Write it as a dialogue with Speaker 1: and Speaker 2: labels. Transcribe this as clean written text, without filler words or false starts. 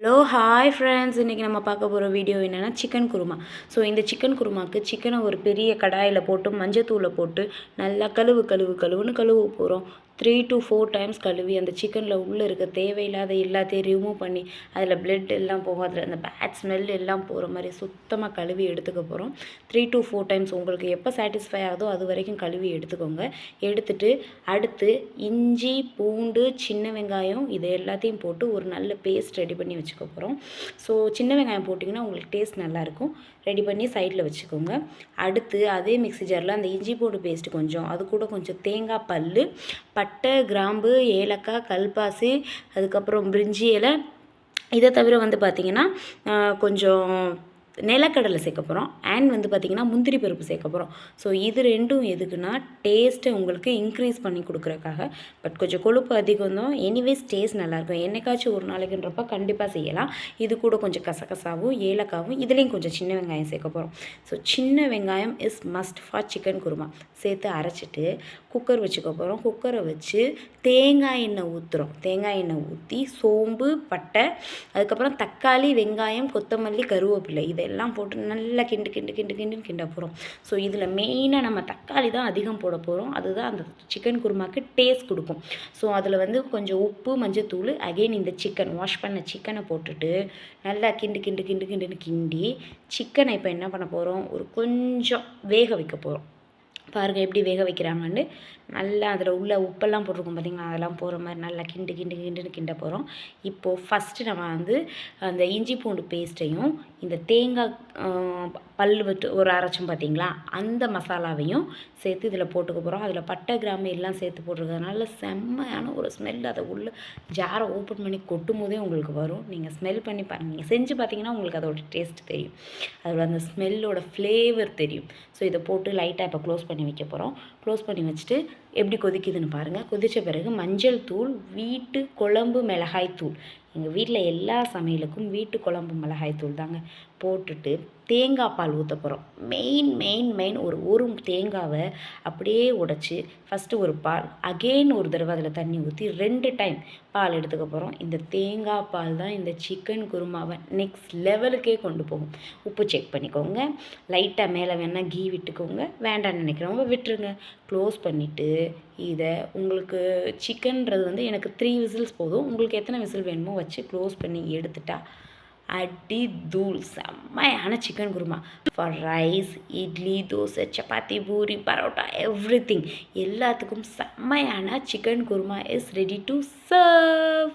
Speaker 1: Hello hi friends, இன்றைக்கி நம்ம பார்க்க போகிற வீடியோ என்னென்னா சிக்கன் குருமா. ஸோ இந்த சிக்கன் குருமாவுக்கு சிக்கனை ஒரு பெரிய கடாயில் போட்டு மஞ்சத்தூளை போட்டு நல்லா கழுவுன்னு கழுவ போகிறோம். 3 to 4 டைம்ஸ் கழுவி அந்த சிக்கனில் உள்ளே இருக்க தேவையில்லாத எல்லாத்தையும் ரிமூவ் பண்ணி அதில் பிளட் எல்லாம் போகும், அதில் அந்த பேட் ஸ்மெல் எல்லாம் போகிற மாதிரி சுத்தமாக கழுவி எடுத்துக்க போகிறோம். 3 to 4 டைம்ஸ் உங்களுக்கு எப்போ சாட்டிஸ்ஃபை ஆகுதோ அது வரைக்கும் கழுவி எடுத்துக்கோங்க. எடுத்துட்டு அடுத்து இஞ்சி பூண்டு சின்ன வெங்காயம் இது எல்லாத்தையும் போட்டு ஒரு நல்ல பேஸ்ட் ரெடி பண்ணி வச்சுக்க போகிறோம். ஸோ சின்ன வெங்காயம் போட்டிங்கன்னா உங்களுக்கு டேஸ்ட் நல்லாயிருக்கும். ரெடி பண்ணி சைடில் வச்சுக்கோங்க. அடுத்து அதே மிக்ஸி ஜாரில் அந்த இஞ்சி பூண்டு பேஸ்ட்டு கொஞ்சம், அது கூட கொஞ்சம் தேங்காய் பல், பட்டை கிராம்பு ஏலக்காய் கல்பாசி அதுக்கப்புறம் பிரிஞ்சி இலை, இதை தவிர பார்த்திங்கன்னா கொஞ்சம் நிலக்கடலை சேர்க்க போகிறோம். அண்ட் பார்த்திங்கன்னா முந்திரி பருப்பு சேர்க்க போகிறோம். ஸோ இது ரெண்டும் எதுக்குன்னா டேஸ்ட்டை உங்களுக்கு இன்க்ரீஸ் பண்ணி கொடுக்குறக்காக. பட் கொஞ்சம் கொழுப்பு அதிகம் தான், எனிவேஸ் டேஸ்ட் நல்லாயிருக்கும். என்னைக்காச்சும் ஒரு நாளைக்குன்றப்ப கண்டிப்பாக செய்யலாம். இது கூட கொஞ்சம் கசகசாவும் ஏலக்காவும் இதுலேயும் கொஞ்சம் சின்ன வெங்காயம் சேர்க்க போகிறோம். ஸோ சின்ன வெங்காயம் is must for chicken kurma. சேர்த்து அரைச்சிட்டு குக்கர் வச்சுக்க போகிறோம். குக்கரை வச்சு தேங்காய் எண்ணெய் ஊற்றுறோம். தேங்காய் எண்ணெய் ஊற்றி சோம்பு பட்டை அதுக்கப்புறம் தக்காளி வெங்காயம் கொத்தமல்லி கருவேப்பிலை இதெல்லாம் போட்டு நல்லா கிண்ட போகிறோம். ஸோ இதில் மெயினாக நம்ம தக்காளி தான் அதிகம் போட போகிறோம். அதுதான் அந்த சிக்கன் குருமாக்கு டேஸ்ட் கொடுக்கும். ஸோ அதில் கொஞ்சம் உப்பு மஞ்சத்தூள் அகெயின் இந்த சிக்கன் வாஷ் பண்ண சிக்கனை போட்டுட்டு நல்லா கிண்டி சிக்கனை இப்போ என்ன பண்ண போகிறோம், ஒரு கொஞ்சம் வேக வைக்க போகிறோம். பாருங்கள் எப்படி வேக வைக்கிறாங்கன்னு. நல்லா அதில் உள்ள உப்பெல்லாம் போட்டிருக்கோம் பார்த்திங்களா, அதெல்லாம் போகிற மாதிரி நல்லா கிண்ட போகிறோம். இப்போது ஃபஸ்ட்டு நம்ம அந்த இஞ்சி பூண்டு பேஸ்ட்டையும் இந்த தேங்காய் பல் விட்டு ஒரு அரைச்சோம் பார்த்திங்களா, அந்த மசாலாவையும் சேர்த்து இதில் போட்டுக்க போகிறோம். அதில் பட்டை கிராம்பு எல்லாம் சேர்த்து போட்டிருக்கிறதுனால செம்மையான ஒரு ஸ்மெல் அதை உள்ள ஜாரை ஓப்பன் பண்ணி கொட்டும் போதே உங்களுக்கு வரும். நீங்கள் ஸ்மெல் பண்ணி பாருங்கள். நீங்கள் செஞ்சு பார்த்தீங்கன்னா உங்களுக்கு அதோட டேஸ்ட் தெரியும், அதோட அந்த ஸ்மெல்லோட ஃப்ளேவர் தெரியும். ஸோ இதை போட்டு லைட்டாக இப்போ க்ளோஸ் பண்ணி வைக்க போகிறோம். க்ளோஸ் பண்ணி வச்சுட்டு எப்படி கொதிக்குதுன்னு பாருங்கள். கொதித்த பிறகு மஞ்சள் தூள், வீட்டு குழம்பு மிளகாய் தூள், எங்கள் வீட்டில் எல்லா சமையலுக்கும் வீட்டு குழம்பு மிளகாய் தூள் தாங்க போட்டுட்டு தேங்காய் பால் ஊற்ற போகிறோம். மெயின் ஒரு தேங்காவை அப்படியே உடைச்சி ஃபஸ்ட்டு ஒரு பால், அகெயின் ஒரு தடவை அதில் தண்ணி ஊற்றி 2 டைம் பால் எடுத்துக்க போகிறோம். இந்த தேங்காய் பால் தான் இந்த சிக்கன் குருமாவை நெக்ஸ்ட் லெவலுக்கே கொண்டு போகும். உப்பு செக் பண்ணிக்கோங்க, லைட்டாக மேலே வேணால் கீ விட்டுக்கோங்க, வேண்டாம்னு நினைக்கிறவங்க விட்டுருங்க. க்ளோஸ் பண்ணிவிட்டு இதை உங்களுக்கு சிக்கன்றது எனக்கு 3 விசில்ஸ் போதும். உங்களுக்கு எத்தனை விசில் வேணுமோ வச்சு க்ளோஸ் பண்ணி எடுத்துட்டா அடி தூள் செம்மையான chicken kurma. For rice, idli, dosa, chapati, puri, parotta everything எல்லாத்துக்கும் செம்மையான chicken kurma is ready to serve.